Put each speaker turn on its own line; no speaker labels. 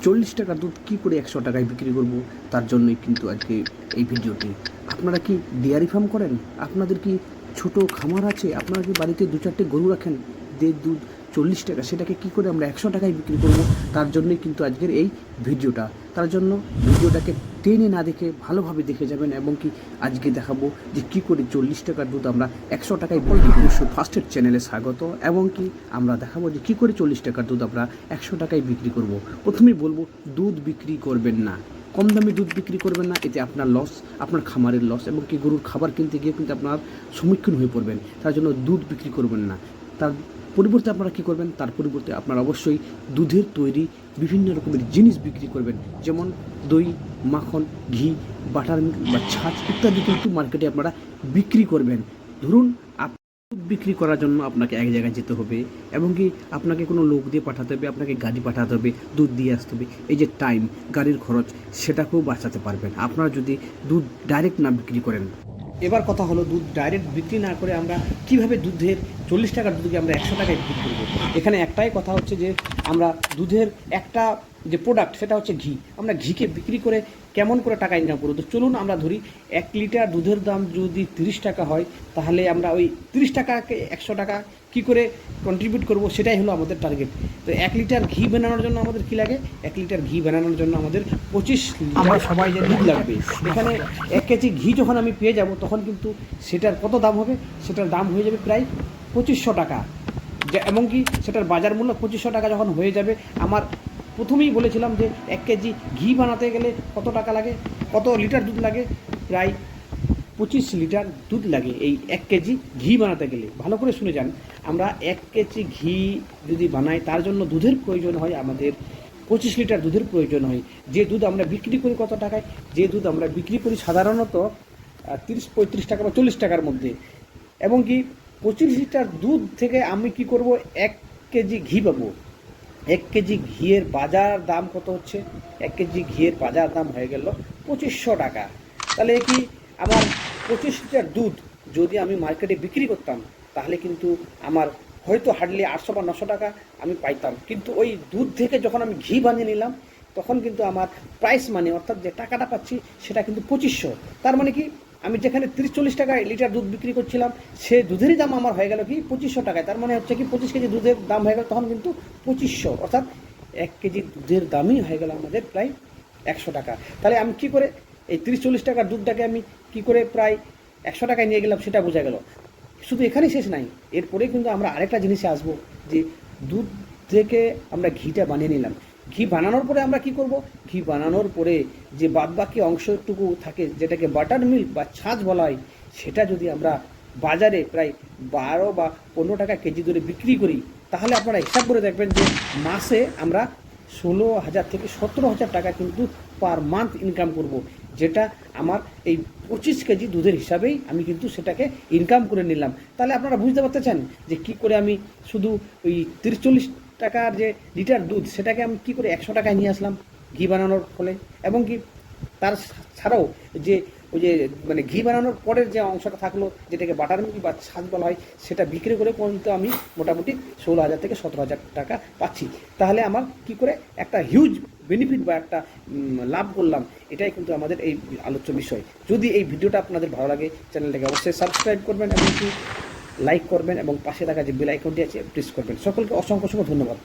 40 টাকার দুধ কী করে 100 টাকায় বিক্রি করব, তার জন্যই কিন্তু আজকে এই ভিডিওটি। আপনারা কি ডেয়ারি ফার্ম করেন? আপনাদের কি ছোট খামার আছে? আপনারা কি বাড়িতে 2-4টে গরু রাখেন? যে দুধ 40 টাকা, সেটাকে কী করে আমরা 100 টাকায় বিক্রি করব, তার জন্যই কিন্তু আজকের এই ভিডিওটা। তার জন্য ভিডিওটাকে টেনে না দেখে ভালোভাবে দেখে যাবেন, এবং কি আজকে দেখাবো যে কী করে 40 টাকার দুধ আমরা 100 টাকায় বিক্রি করব। ফার্স্টের চ্যানেলে স্বাগত। এবং কি আমরা দেখাবো যে কী করে 40 টাকার দুধ আমরা 100 টাকায় বিক্রি করব। প্রথমেই বলবো, দুধ বিক্রি করবেন না, কম দামে দুধ বিক্রি করবেন না। এতে আপনার লস, আপনার খামারের লস, এবং কি গরুর খাবার কিনতে গিয়ে কিন্তু আপনার সম্মুখীন হয়ে পড়বেন। তার জন্য দুধ বিক্রি করবেন না। তার পরিবর্তে আপনারা কী করবেন? তার পরিবর্তে আপনারা অবশ্যই দুধের তৈরি বিভিন্ন রকমের জিনিস বিক্রি করবেন, যেমন দই, মাখন, ঘি, বাটার মিল্ক বা ছাঁচ ইত্যাদি কিন্তু মার্কেটে আপনারা বিক্রি করবেন। ধরুন দুধ বিক্রি করার জন্য আপনাকে এক জায়গায় যেতে হবে, এবং কি আপনাকে কোনো লোক দিয়ে পাঠাতে হবে, আপনাকে গাড়ি পাঠাতে হবে, দুধ দিয়ে আসতে হবে। এই যে টাইম, গাড়ির খরচ, সেটাকেও বাঁচাতে পারবেন আপনারা যদি দুধ ডাইরেক্ট না বিক্রি করেন। এবার কথা হলো, দুধ ডাইরেক্ট বিক্রি না করে আমরা কিভাবে দুধের 40 টাকার দুধকে আমরা 100 টাকায় বিক্রি করবো। এখানে একটাই কথা হচ্ছে যে আমরা দুধের একটা যে প্রোডাক্ট, সেটা হচ্ছে ঘি। আমরা ঘিকে বিক্রি করে কেমন করে টাকা ইনকাম করবো? তো চলুন আমরা ধরি 1 লিটার দুধের দাম যদি 30 টাকা হয়, তাহলে আমরা ওই 30 টাকাকে 100 টাকা কী করে কন্ট্রিবিউট করব, সেটাই হলো আমাদের টার্গেট। তো 1 লিটার ঘি বানানোর জন্য আমাদের কী লাগে? 1 লিটার ঘি বানানোর জন্য আমাদের 25 লিটার সবাই যে দুধ লাগবে। এখানে 1 কেজি ঘি যখন আমি পেয়ে যাব, তখন কিন্তু সেটার কত দাম হবে? সেটার দাম হয়ে যাবে প্রায় 2500 টাকা। এমনকি সেটার বাজার মূল্য 2500 টাকা যখন হয়ে যাবে, আমার প্রথমেই বলেছিলাম যে 1 কেজি ঘি বানাতে গেলে কত টাকা লাগে, কত লিটার দুধ লাগে? প্রায় 25 লিটার দুধ লাগে এই 1 কেজি ঘি বানাতে গেলে। ভালো করে শুনে যান, আমরা 1 কেজি ঘি যদি বানাই, তার জন্য দুধের প্রয়োজন হয় আমাদের 25 লিটার দুধের প্রয়োজন হয়। যে দুধ আমরা বিক্রি করি কত টাকায়? যে দুধ আমরা বিক্রি করি সাধারণত 30-35 টাকা বা 40 টাকার মধ্যে। এবং কি 25 লিটার দুধ থেকে আমি কি করব? 1 কেজি ঘি পাবো। 1 কেজি ঘিয়ের বাজার দাম কত হচ্ছে? 1 কেজি ঘিয়ের বাজার দাম হয়ে গেল 2500 টাকা। তাহলে কি আমার 25 লিটার দুধ যদি আমি মার্কেটে বিক্রি করতাম, তাহলে কিন্তু আমার হয়তো হার্ডলি 800 বা 900 টাকা আমি পাইতাম। কিন্তু ওই দুধ থেকে যখন আমি ঘি বানিয়ে নিলাম, তখন কিন্তু আমার প্রাইস মানি, অর্থাৎ যে টাকাটা পাচ্ছি, সেটা কিন্তু 2500। তার মানে কি, আমি যেখানে 30-40 টাকায় লিটার দুধ বিক্রি করছিলাম, সে দুধেরই দাম আমার হয়ে গেল কি 2500 টাকায়। তার মানে হচ্ছে কি 25 কেজি দুধের দাম হয়ে গেল তখন কিন্তু 2500, অর্থাৎ 1 কেজি দুধের দামই হয়ে গেল আমাদের প্রায় 100 টাকা। তাহলে আমি কি করে এই 30-40 টাকার দুধটাকে আমি কি করে প্রায় 100 টাকায় নিয়ে গেলাম, সেটা বোঝা গেল। শুধু এখানেই শেষ নাই, এরপরে কিন্তু আমরা আরেকটা জিনিসে আসবো, যে দুধ থেকে আমরা ঘিটা বানিয়ে নিলাম। ঘি বানানোর পরে আমরা কি করব? ঘি বানানোর পরে যে বাদবাকি অংশটুকু থাকে, যেটাকে বাটার মিল্ক বা ছাঁচ বলা হয়, সেটা যদি আমরা বাজারে প্রায় 12 বা 15 টাকা কেজি ধরে বিক্রি করি, তাহলে আপনারা হিসাব করে দেখবেন যে মাসে আমরা 16,000 থেকে 17,000 টাকা কিন্তু পার মান্থ ইনকাম করব। যেটা আমার এই 25 কেজি দুধের হিসাবেই আমি কিন্তু সেটাকে ইনকাম করে নিলাম। তাহলে আপনারা বুঝতে পারতেছেন যে কি করে আমি শুধু ওই 30-40 টাকার যে লিটার দুধ, সেটাকে আমি কি করে 100 টাকায় নিয়ে আসলাম ঘি বানানোর ফলে। এবং কি তার ছাড়াও যে ওই যে মানে ঘি বানানোর পরের যে অংশটা থাকলো, যেটাকে বাটার মিল্ক বা ছাঁচ বলা হয়, সেটা বিক্রি করে কিন্তু আমি মোটামুটি 16,000 থেকে 17,000 টাকা পাচ্ছি। তাহলে আমার কি করে একটা হিউজ বেনিফিট বা একটা লাভ করলাম, এটাই কিন্তু আমাদের এই আলোচ্য বিষয়। যদি এই ভিডিওটা আপনাদের ভালো লাগে, চ্যানেলটাকে অবশ্যই সাবস্ক্রাইব করবেন, এবং কি লাইক করবেন, এবং পাশে থাকা যে বেল আইকনটি আছে প্রেস করবেন। সকলকে অসংখ্য ধন্যবাদ।